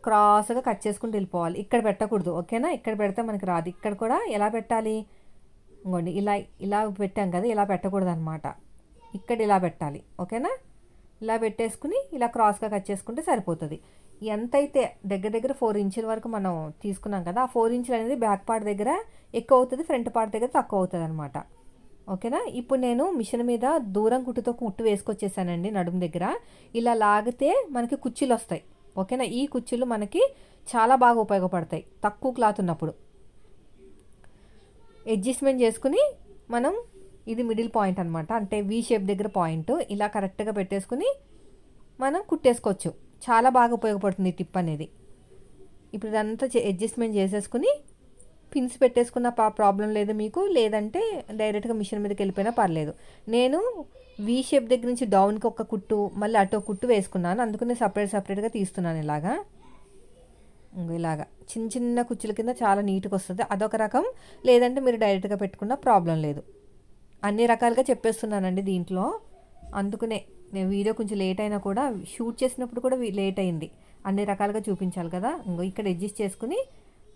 క్రాస్గా కట్ చేసుకుంటూ వెళ్ళిపోవాలి. ఇక్కడ పెట్టకూడదు. ఓకేనా, ఇక్కడ పెడితే మనకి రాదు. ఇక్కడ కూడా ఎలా పెట్టాలి, ఇంకోండి ఇలా ఇలా పెట్టాం కదా, ఇలా పెట్టకూడదు అనమాట. ఇక్కడ ఇలా పెట్టాలి. ఓకేనా, ఇలా పెట్టేసుకుని ఇలా క్రాస్గా కట్ చేసుకుంటే సరిపోతుంది. ఎంతైతే దగ్గర దగ్గర 4 ఇంచుల వరకు మనం తీసుకున్నాం కదా, ఆ 4 ఇంచులు అనేది బ్యాక్ పార్ట్ దగ్గర ఎక్కువ అవుతుంది, ఫ్రంట్ పార్ట్ దగ్గర తక్కువ అవుతుంది అనమాట. ఓకేనా, ఇప్పుడు నేను మిషన్ మీద దూరం కుట్టుతో కుట్టు వేసుకొచ్చేసానండి నడుము దగ్గర. ఇలా లాగితే మనకి కుర్చీలు వస్తాయి. ఓకేనా, ఈ కుర్చీలు మనకి చాలా బాగా ఉపయోగపడతాయి తక్కువ క్లాత్ ఉన్నప్పుడు. అడ్జస్ట్మెంట్ చేసుకుని మనం, ఇది మిడిల్ పాయింట్ అనమాట, అంటే వీ షేప్ దగ్గర పాయింట్ ఇలా కరెక్ట్గా పెట్టేసుకుని మనం కుట్టేసుకోవచ్చు. చాలా బాగా ఉపయోగపడుతుంది ఈ టిప్ అనేది. ఇప్పుడు ఇదంతా అడ్జస్ట్మెంట్ చేసేసుకుని పిన్స్ పెట్టేసుకున్న ప్రాబ్లం లేదు మీకు, లేదంటే డైరెక్ట్గా మిషన్ మీదకి వెళ్ళిపోయినా పర్లేదు. నేను వీ షేప్ దగ్గర నుంచి డౌన్కి ఒక కుట్టు, మళ్ళీ అటో కుట్టు వేసుకున్నాను, అందుకని సపరేట్గా తీస్తున్నాను. ఇలాగా చిన్న చిన్న కుచ్చుల కింద చాలా నీట్గా వస్తుంది. అదొక రకం. లేదంటే మీరు డైరెక్ట్గా పెట్టుకున్న ప్రాబ్లం లేదు. అన్ని రకాలుగా చెప్పేస్తున్నానండి దీంట్లో. అందుకనే నేను వీడియో కొంచెం లేట్ అయినా కూడా, షూట్ చేసినప్పుడు కూడా లేట్ అయింది, అన్ని రకాలుగా చూపించాలి కదా. ఇక్కడ అడ్జస్ట్ చేసుకుని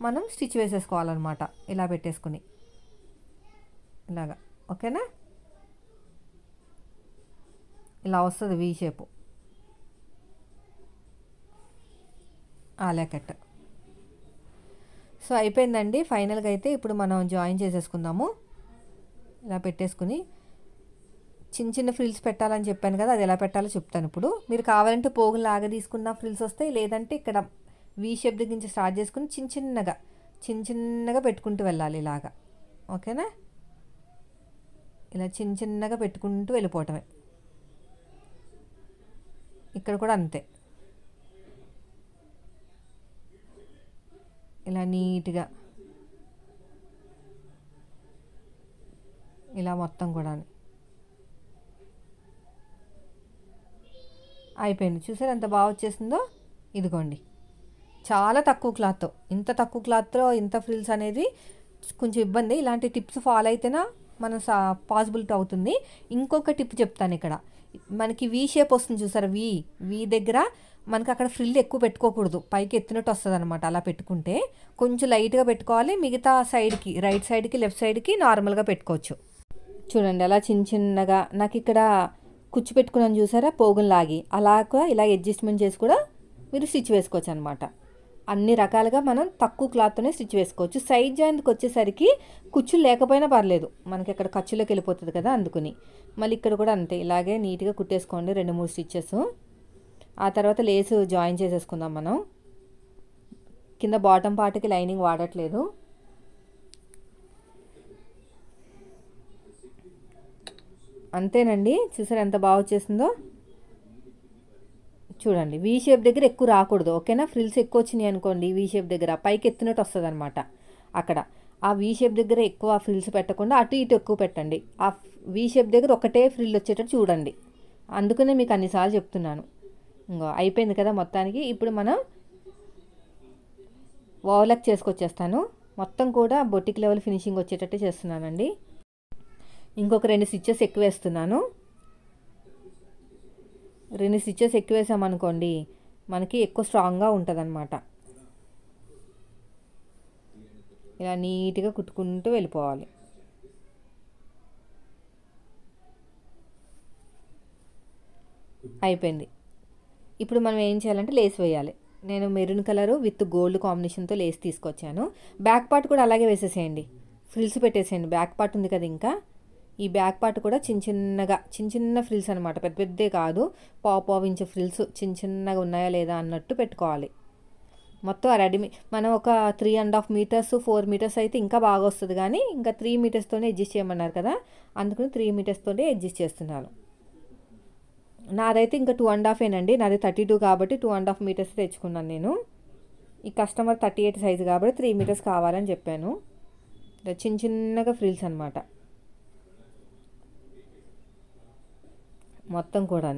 మనం స్టిచ్ వేసేసుకోవాలన్నమాట, ఇలా పెట్టేసుకుని ఇలాగా. ఓకేనా, ఇలా వస్తుంది we shape Alia cut. So అయిపోయిందండి ఫైనల్గా అయితే. ఇప్పుడు మనం జాయిన్ చేసేసుకుందాము. ఇలా పెట్టేసుకుని చిన్న చిన్న ఫ్రిల్స్ పెట్టాలని చెప్పాను కదా, అది ఎలా పెట్టాలో చెప్తాను ఇప్పుడు. మీరు కావాలంటే పోగులు లాగా తీసుకున్న ఫ్రిల్స్ వస్తాయి, లేదంటే ఇక్కడ వీ షేప్ దగ్గర నుంచి స్టార్ట్ చేసుకుని చిన్న చిన్నగా పెట్టుకుంటూ వెళ్ళాలి ఇలాగా. ఓకేనా, ఇలా చిన్నగా పెట్టుకుంటూ వెళ్ళిపోవటమే. ఇక్కడ కూడా అంతే, ఇలా నీట్గా ఇలా మొత్తం కూడా అయిపోయింది. చూసారు ఎంత బాగా వచ్చేసిందో. ఇదిగోండి, చాలా తక్కువ క్లాత్తో, ఇంత తక్కువ క్లాత్తో ఇంత ఫ్రిల్స్ అనేది కొంచెం ఇబ్బంది. ఇలాంటి టిప్స్ ఫాలో అయితేనా మన పాసిబిలిటీ అవుతుంది. ఇంకొక టిప్ చెప్తాను. ఇక్కడ మనకి వీ షేప్ వస్తుంది చూసారా, వీ దగ్గర మనకి అక్కడ ఫ్రిల్ ఎక్కువ పెట్టుకోకూడదు, పైకి ఎత్తినట్టు వస్తుంది అనమాట. అలా పెట్టుకుంటే కొంచెం లైట్గా పెట్టుకోవాలి. మిగతా సైడ్కి, రైట్ సైడ్కి, లెఫ్ట్ సైడ్కి నార్మల్గా పెట్టుకోవచ్చు. చూడండి అలా చిన్నగా నాకు ఇక్కడ కుచ్చు పెట్టుకున్నాను చూసారా, పోగులు లాగి, అలాగా ఇలా అడ్జస్ట్మెంట్ చేసి కూడా మీరు స్టిచ్ వేసుకోవచ్చు అనమాట. అన్ని రకాలుగా మనం తక్కువ క్లాత్తోనే స్టిచ్ వేసుకోవచ్చు. సైడ్ జాయింట్కి వచ్చేసరికి కుచ్చులు లేకపోయినా పర్లేదు, మనకి అక్కడ ఖర్చులోకి వెళ్ళిపోతుంది కదా, అందుకుని. మళ్ళీ ఇక్కడ కూడా అంతే, ఇలాగే నీట్గా కుట్టేసుకోండి 2-3 స్టిచ్చెస్. ఆ తర్వాత లేసు జాయిన్ చేసేసుకుందాం మనం. కింద బాటమ్ పార్ట్కి లైనింగ్ వాడట్లేదు. అంతేనండి, చూసారు ఎంత బాగా వచ్చేసిందో. చూడండి వీ షేప్ దగ్గర ఎక్కువ రాకూడదు. ఓకేనా, ఫ్రిల్స్ ఎక్కువ వచ్చినాయి అనుకోండి వీ షేప్ దగ్గర పైకి ఎత్తినట్టు వస్తుంది అనమాట. అక్కడ ఆ వీ షేప్ దగ్గర ఎక్కువ ఫ్రిల్స్ పెట్టకుండా అటు ఇటు ఎక్కువ పెట్టండి. ఆ వీ షేప్ దగ్గర ఒకటే ఫ్రిల్ వచ్చేటట్టు చూడండి. అందుకనే మీకు అన్నిసార్లు చెప్తున్నాను. ఇంకో అయిపోయింది కదా మొత్తానికి. ఇప్పుడు మనం ఓవర్లాక్ చేసుకొచ్చేస్తాను. మొత్తం కూడా బొటిక్ లెవెల్ ఫినిషింగ్ వచ్చేటట్టు చేస్తున్నానండి. ఇంకొక 2 స్టిచ్చెస్ ఎక్కువ వేస్తున్నాను. 2 స్టిచ్చెస్ ఎక్కువ వేసామనుకోండి మనకి ఎక్కువ స్ట్రాంగ్గా ఉంటుందన్నమాట. ఇలా నీట్గా కుట్టుకుంటూ వెళ్ళిపోవాలి. అయిపోయింది. ఇప్పుడు మనం ఏం చేయాలంటే లేస్ వేయాలి. నేను మెరూన్ కలరు విత్ గోల్డ్ కాంబినేషన్తో లేస్ తీసుకొచ్చాను. బ్యాక్ పార్ట్ కూడా అలాగే వేసేసేయండి. ఫ్రిల్స్ పెట్టేసేయండి. బ్యాక్ పార్ట్ ఉంది కదా, ఇంకా ఈ బ్యాక్ పార్ట్ కూడా చిన్న చిన్న ఫ్రిల్స్ అనమాట, పెద్ద పెద్దే కాదు. పావు ఇంచు ఫ్రిల్స్ చిన్నగా ఉన్నాయా లేదా అన్నట్టు పెట్టుకోవాలి. మొత్తం రెడీమే మనం ఒక 3.5 మీటర్స్ 4 మీటర్స్ అయితే ఇంకా బాగా వస్తుంది, కానీ ఇంకా 3 మీటర్స్తోనే అడ్జస్ట్ చేయమన్నారు కదా, అందుకని 3 మీటర్స్తోనే అడ్జస్ట్ చేస్తున్నాను. నాదైతే ఇంకా 2.5 నాది 32 కాబట్టి 2.5 మీటర్స్ తెచ్చుకున్నాను నేను. ఈ కస్టమర్ 38 సైజు కాబట్టి 3 మీటర్స్ కావాలని చెప్పాను. చిన్నగా ఫ్రిల్స్ అనమాట మొత్తం కూడా.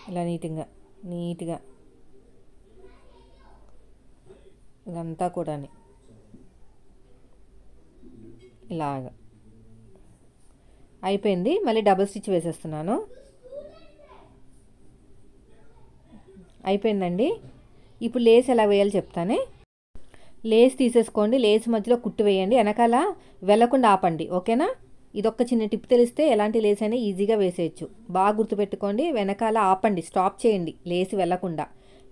ఇలా నీట్గా ఇదంతా కూడా ఇలాగా అయిపోయింది. మళ్ళీ డబుల్ స్టిచ్ వేసేస్తున్నాను. అయిపోయిందండి. ఇప్పుడు లేస్ ఎలా వేయాలో చెప్తానే. లేస్ తీసేసుకోండి, లేస్ మధ్యలో కుట్టు వేయండి, వెనకాల వెళ్ళకుండా ఆపండి, ఓకేనా. ఇదొక్క చిన్న టిప్ తెలిస్తే ఎలాంటి లేస్ అయినా ఈజీగా వేసేయచ్చు. బాగా గుర్తుపెట్టుకోండి, వెనకాల ఆపండి, స్టాప్ చేయండి లేస్ వెళ్ళకుండా.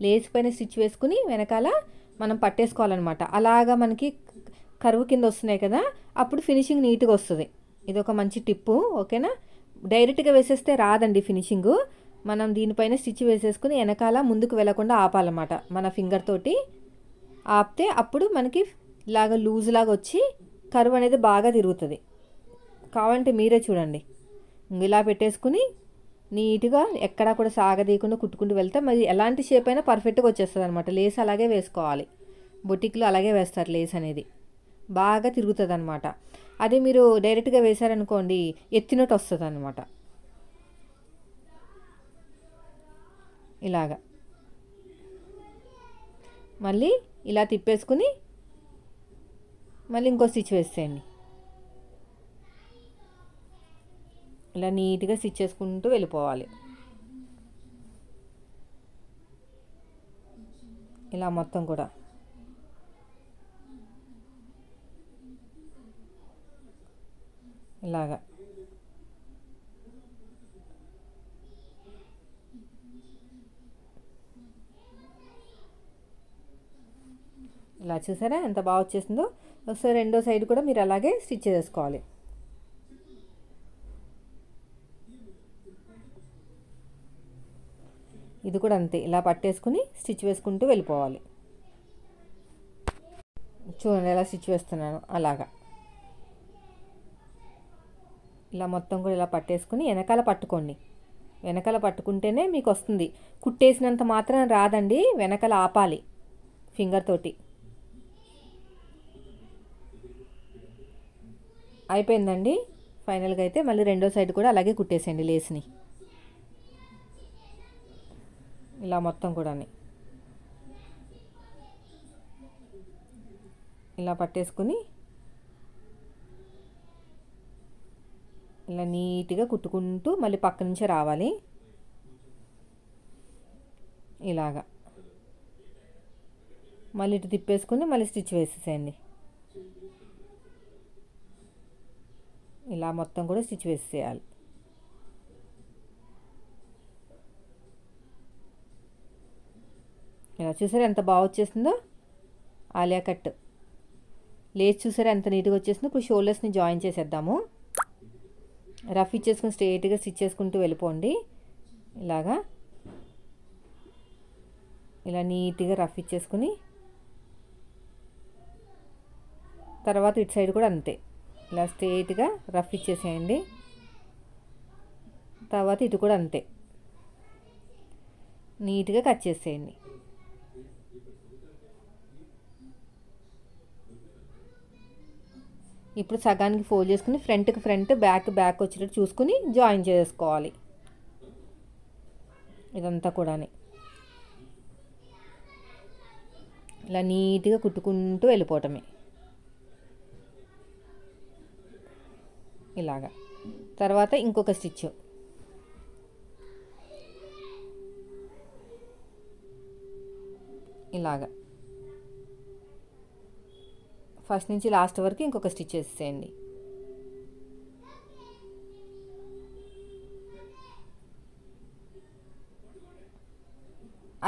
లేస్ పైన స్టిచ్ వేసుకుని వెనకాల మనం పట్టేసుకోవాలన్నమాట. అలాగా మనకి కరువు కింద వస్తున్నాయి కదా, అప్పుడు ఫినిషింగ్ నీట్గా వస్తుంది. ఇదొక మంచి టిప్పు, ఓకేనా. డైరెక్ట్గా వేసేస్తే రాదండి ఫినిషింగు. మనం దీనిపైన స్టిచ్ వేసేసుకుని వెనకాల ముందుకు వెళ్ళకుండా ఆపాలన్నమాట. మన ఫింగర్ తోటి ఆపితే అప్పుడు మనకి ఇలాగ లూజ్ లాగా వచ్చి కరువు అనేది బాగా తిరుగుతుంది. కావాలంటే మీరే చూడండి. ఇలా పెట్టేసుకుని నీట్గా ఎక్కడా కూడా సాగదీయకుండా కుట్టుకుంటూ వెళ్తే మరి ఎలాంటి షేప్ అయినా పర్ఫెక్ట్గా వచ్చేస్తుంది అనమాట. లేస్ అలాగే వేసుకోవాలి, బొటిక్లో అలాగే వేస్తారు లేస్ అనేది, బాగా తిరుగుతుంది అనమాట. అదే మీరు డైరెక్ట్గా వేశారనుకోండి ఎత్తినట్టు వస్తుంది అనమాట. ఇలాగా మళ్ళీ ఇలా తిప్పేసుకుని మళ్ళీ ఇంకో స్టిచ్ వేసేయండి. ఇలా నీట్గా స్టిచ్ చేసుకుంటూ వెళ్ళిపోవాలి. ఇలా మొత్తం కూడా ఇలాగా ఇలా చూసారా ఎంత బాగా వచ్చేసిందో. ఒకసారి రెండో సైడ్ కూడా మీరు అలాగే స్టిచ్ చేసుకోవాలి. ఇది కూడా అంతే, ఇలా పట్టేసుకుని స్టిచ్ వేసుకుంటూ వెళ్ళిపోవాలి. చూడండి ఎలా స్టిచ్ వేస్తున్నాను, అలాగా ఇలా మొత్తం కూడా ఇలా పట్టేసుకుని వెనకాల పట్టుకోండి. వెనకాల పట్టుకుంటేనే మీకు వస్తుంది. కుట్టేసినంత మాత్రం రాదండి, వెనకాల ఆపాలి ఫింగర్ తోటి. అయిపోయిందండి. ఫైనల్గా అయితే మళ్ళీ రెండో సైడ్ కూడా అలాగే కుట్టేసేయండి లేస్ని. ఇలా మొత్తం కూడా ఇలా పట్టేసుకుని ఇలా నీట్గా కుట్టుకుంటూ మళ్ళీ పక్క నుంచే రావాలి. ఇలాగా మళ్ళీ ఇటు తిప్పేసుకుని మళ్ళీ స్టిచ్ వేసేసేయండి. ఇలా మొత్తం కూడా స్టిచ్ వేసేయాలి. ఇలా చూసారా ఎంత బాగా వచ్చేసిందో ఆలియా కట్. లేస్ చూసారా ఎంత నీట్గా వచ్చేసిందో. ఇప్పుడు షోల్డర్స్ని జాయిన్ చేసేద్దాము. రఫ్ ఇచ్చేసుకుని స్ట్రైట్గా స్టిచ్ చేసుకుంటూ వెళ్ళిపోండి. ఇలాగా ఇలా నీట్గా రఫ్ ఇచ్చేసుకుని తర్వాత ఇటు సైడ్ కూడా అంతే ఇలా స్ట్రైట్గా రఫ్ ఇచ్చేసేయండి. తర్వాత ఇటు కూడా అంతే నీట్గా కట్ చేసేయండి. ఇప్పుడు సగానికి ఫోల్డ్ చేసుకుని ఫ్రంట్కి ఫ్రంట్ బ్యాక్ వచ్చేటట్టు చూసుకుని జాయిన్ చేసుకోవాలి ఇదంతా కూడా. ఇలా నీట్గా కుట్టుకుంటూ వెళ్ళిపోవటమే ఇలాగా. తర్వాత ఇంకొక స్టిచ్ ఇలాగా ఫస్ట్ నుంచి లాస్ట్ వరకు ఇంకొక స్టిచ్ వేసేయండి.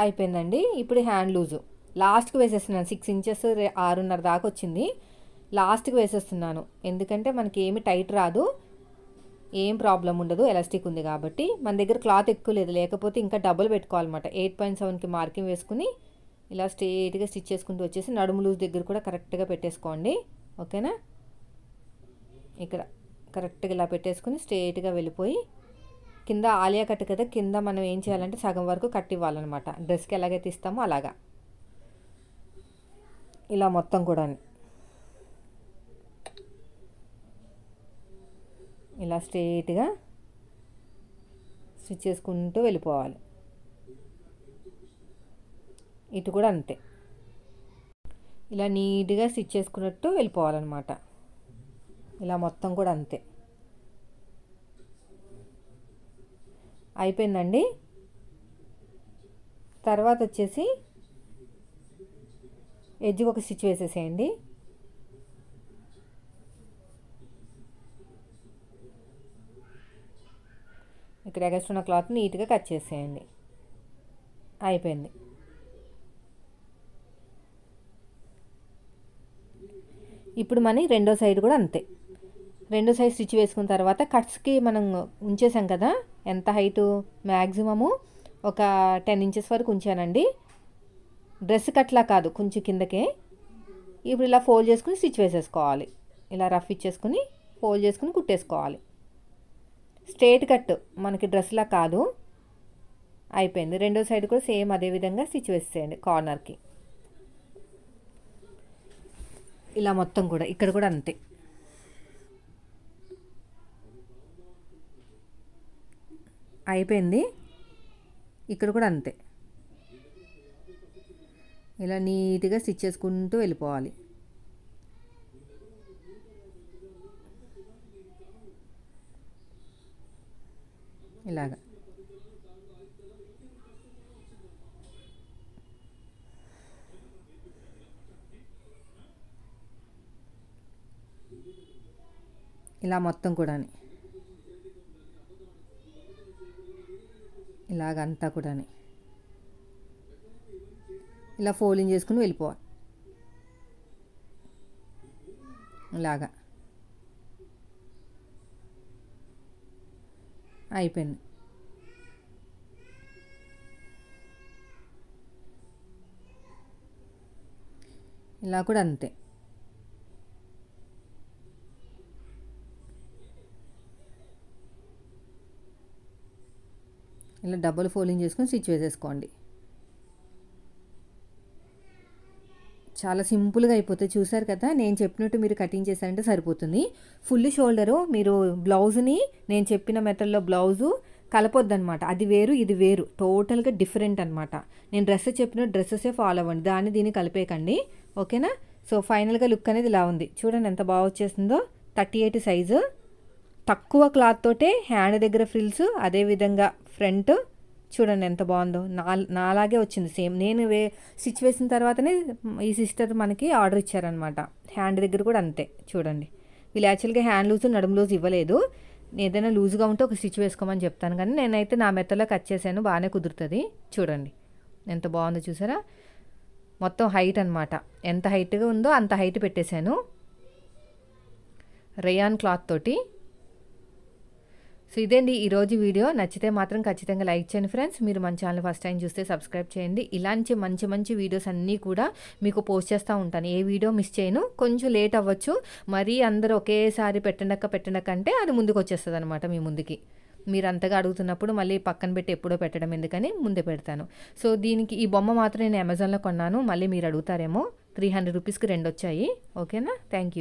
అయిపోయిందండి. ఇప్పుడు హ్యాండ్ లూజు లాస్ట్కి వేసేస్తున్నాను. 6 ఇంచెస్ 6.5 దాకా వచ్చింది. లాస్ట్కి వేసేస్తున్నాను ఎందుకంటే మనకి ఏమి టైట్ రాదు, ఏం ప్రాబ్లం ఉండదు, ఎలాస్టిక్ ఉంది కాబట్టి. మన దగ్గర క్లాత్ ఎక్కువ లేదు, లేకపోతే ఇంకా డబుల్ పెట్టుకోవాలన్నమాట. 8.7కి మార్కింగ్ వేసుకుని ఇలా స్ట్రేట్గా స్టిచ్ చేసుకుంటూ వచ్చేసి నడుము లూజ్ దగ్గర కూడా కరెక్ట్గా పెట్టేసుకోండి. ఓకేనా? ఇక్కడ కరెక్ట్గా ఇలా పెట్టేసుకుని స్ట్రేట్గా వెళ్ళిపోయి కింద ఆలియా కట్ కదా, కింద మనం ఏం చేయాలంటే సగం వరకు కట్ ఇవ్వాలన్నమాట. డ్రెస్కి ఎలాగైతే ఇస్తామో అలాగా ఇలా మొత్తం కూడా ఇలా స్ట్రేట్గా స్టిచ్ చేసుకుంటూ వెళ్ళిపోవాలి. ఇటు కూడా అంతే, ఇలా నీట్గా స్టిచ్ చేసుకున్నట్టు వెళ్ళిపోవాలన్నమాట. ఇలా మొత్తం కూడా అంతే. అయిపోయిందండి. తర్వాత వచ్చేసి ఎడ్జ్కి ఒక స్టిచ్ వేసేసేయండి. ఇక్కడ ఎగస్ట్రా ఉన్న క్లాత్ నీట్గా కట్ చేసేయండి. అయిపోయింది. ఇప్పుడు మన రెండో సైడ్ కూడా అంతే. రెండో సైడ్ స్టిచ్ వేసుకున్న తర్వాత కట్స్కి మనం ఉంచేసాం కదా, ఎంత హైటు మ్యాక్సిమము ఒక 10 ఇంచెస్ వరకు ఉంచానండి. డ్రెస్ కట్లా కాదు, కొంచెం కిందకే. ఇప్పుడు ఇలా ఫోల్డ్ చేసుకుని స్టిచ్ వేసేసుకోవాలి. ఇలా రఫ్ ఇచ్చేసుకుని ఫోల్డ్ చేసుకుని కుట్టేసుకోవాలి. స్ట్రేట్ కట్ మనకి డ్రెస్లా కాదు. అయిపోయింది. రెండో సైడ్ కూడా సేమ్ అదే విధంగా స్టిచ్ వేసేయండి కార్నర్కి. ఇలా మొత్తం కూడా ఇక్కడ కూడా అంతే. అయిపోయింది. ఇక్కడ కూడా అంతే. ఇలా నీట్గా స్టిచ్ చేసుకుంటూ వెళ్ళిపోవాలి. ఇలాగా ఇలా మొత్తం కూడా ఇలాగంతా కూడా ఇలా ఫోల్డింగ్ చేసుకుని వెళ్ళిపోవాలి. ఇలాగా అయిపోయింది. ఇలా కూడా అంతే. ఇలా డబుల్ ఫోల్డింగ్ చేసుకొని స్టిచ్ వేసేసుకోండి. చాలా సింపుల్గా అయిపోతుంది. చూసారు కదా, నేను చెప్పినట్టు మీరు కటింగ్ చేశారంటే సరిపోతుంది. ఫుల్ షోల్డరు మీరు బ్లౌజ్ని నేను చెప్పిన మెథడ్లో బ్లౌజు కలపొద్దనమాట. అది వేరు ఇది వేరు, టోటల్గా డిఫరెంట్ అనమాట. నేను డ్రెస్ చెప్పిన డ్రెస్సెసే ఫాలో అవ్వండి, దాన్ని దీన్ని కలిపేయకండి. ఓకేనా? సో ఫైనల్గా లుక్ అనేది ఇలా ఉంది. చూడండి ఎంత బాగా వచ్చేసిందో. 38 సైజు, తక్కువ క్లాత్ తోటే హ్యాండ్ దగ్గర ఫ్రిల్స్, అదేవిధంగా ఫ్రంట్ చూడండి ఎంత బాగుందో. నాలాగే వచ్చింది సేమ్. నేను స్టిచ్ వేసిన తర్వాతనే ఈ సిస్టర్ మనకి ఆర్డర్ ఇచ్చారనమాట. హ్యాండ్ దగ్గర కూడా అంతే. చూడండి, వీళ్ళు యాక్చువల్గా హ్యాండ్ లూజ్ నడుము లూజ్ ఇవ్వలేదు. ఏదైనా లూజ్గా ఉంటే ఒక స్టిచ్ వేసుకోమని చెప్తాను, కానీ నేనైతే నా మెత్తలో కట్ చేశాను, బాగానే కుదురుతుంది. చూడండి ఎంత బాగుందో చూసారా. మొత్తం హైట్ అనమాట, ఎంత హైట్గా ఉందో అంత హైట్ పెట్టేశాను రేయాన్ క్లాత్ తోటి. సో ఇదేండి ఈరోజు వీడియో. నచ్చితే మాత్రం ఖచ్చితంగా లైక్ చేయండి ఫ్రెండ్స్. మీరు మన ఛానల్ ఫస్ట్ టైం చూస్తే సబ్స్క్రైబ్ చేయండి. ఇలాంటి మంచి మంచి వీడియోస్ అన్నీ కూడా మీకు పోస్ట్ చేస్తూ ఉంటాను. ఏ వీడియో మిస్ చేయను. కొంచెం లేట్ అవ్వచ్చు, మరీ అందరూ ఒకేసారి పెట్టండక్క అంటే అది ముందుకు వచ్చేస్తుంది అనమాట మీ ముందుకి. మీరు అంతగా అడుగుతున్నప్పుడు మళ్ళీ పక్కన పెట్టి ఎప్పుడో పెట్టడం ఎందుకని ముందే పెడతాను. సో దీనికి ఈ బొమ్మ మాత్రం నేను అమెజాన్లో కొన్నాను. మళ్ళీ మీరు అడుగుతారేమో, 300 రూపీస్కి 2 వచ్చాయి. ఓకేనా? Thank you.